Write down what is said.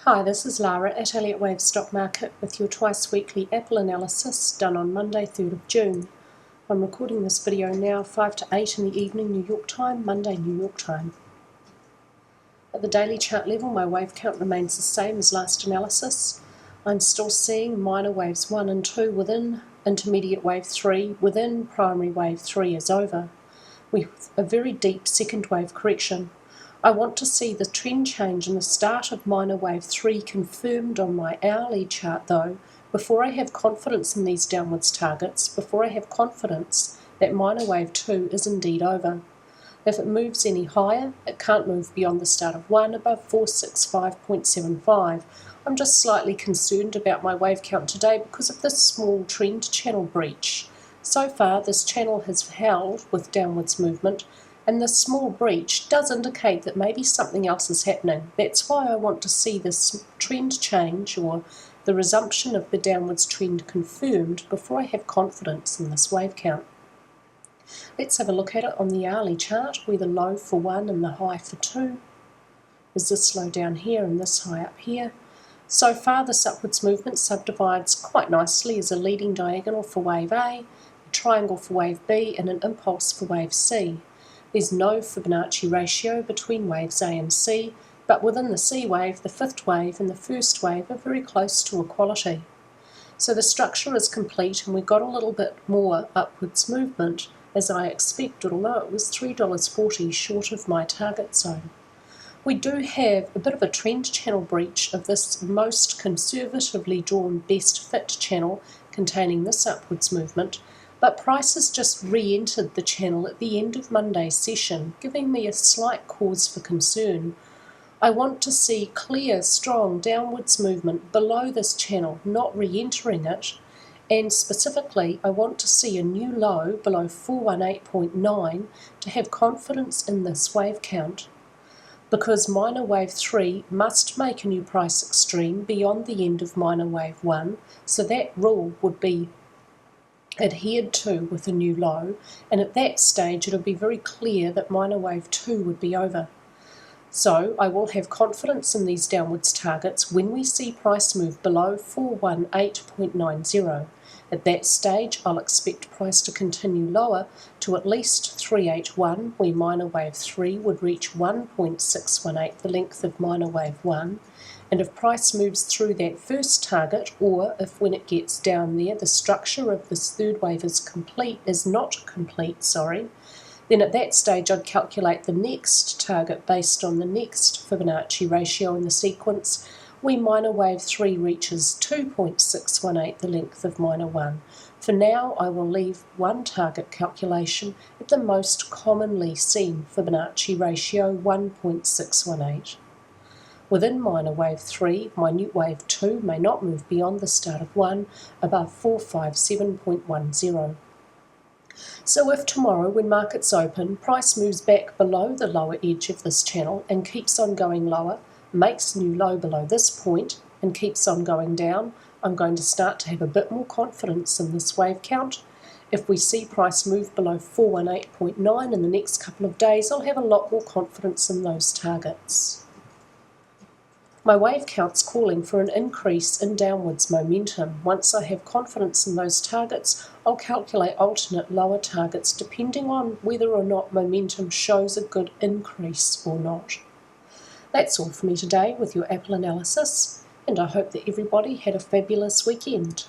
Hi, this is Lara at Elliott Wave Stock Market with your twice weekly Apple analysis done on Monday 3rd of June. I'm recording this video now 5 to 8 in the evening New York time, Monday New York time. At the daily chart level, my wave count remains the same as last analysis. I'm still seeing minor waves 1 and 2 within, intermediate wave 3 within, primary wave 3 is over. We have a very deep second wave correction. I want to see the trend change in the start of minor wave 3 confirmed on my hourly chart though, before I have confidence in these downwards targets, before I have confidence that minor wave 2 is indeed over. If it moves any higher, it can't move beyond the start of 1 above 465.75. I'm just slightly concerned about my wave count today because of this small trend channel breach. So far this channel has held with downwards movement, and this small breach does indicate that maybe something else is happening. That's why I want to see this trend change or the resumption of the downwards trend confirmed before I have confidence in this wave count. Let's have a look at it on the hourly chart, where the low for 1 and the high for 2 is this low down here and this high up here. So far this upwards movement subdivides quite nicely as a leading diagonal for wave A, a triangle for wave B and an impulse for wave C. There's no Fibonacci ratio between waves A and C, but within the C wave, the fifth wave and the first wave are very close to equality. So the structure is complete and we got a little bit more upwards movement as I expected, although it was $3.40 short of my target zone. We do have a bit of a trend channel breach of this most conservatively drawn best fit channel containing this upwards movement, but prices just re-entered the channel at the end of Monday's session, giving me a slight cause for concern. I want to see clear, strong downwards movement below this channel, not re-entering it, and specifically I want to see a new low below 418.9 to have confidence in this wave count, because minor wave 3 must make a new price extreme beyond the end of minor wave 1, so that rule would be adhered to with a new low, and at that stage it'll be very clear that minor wave 2 would be over. So I will have confidence in these downwards targets when we see price move below 418.90. At that stage I'll expect price to continue lower to at least 381, where minor wave 3 would reach 1.618, the length of minor wave 1. And if price moves through that first target, or if when it gets down there the structure of this third wave is not complete, then at that stage I'd calculate the next target based on the next Fibonacci ratio in the sequence, where minor wave 3 reaches 2.618, the length of minor 1. For now I will leave one target calculation at the most commonly seen Fibonacci ratio, 1.618. Within minor wave 3, minute wave 2 may not move beyond the start of 1 above 457.10. So if tomorrow when markets open, price moves back below the lower edge of this channel and keeps on going lower, makes new low below this point and keeps on going down, I'm going to start to have a bit more confidence in this wave count. If we see price move below 418.9 in the next couple of days, I'll have a lot more confidence in those targets. My wave count's calling for an increase in downwards momentum. Once I have confidence in those targets, I'll calculate alternate lower targets depending on whether or not momentum shows a good increase or not. That's all for me today with your Apple analysis, and I hope that everybody had a fabulous weekend.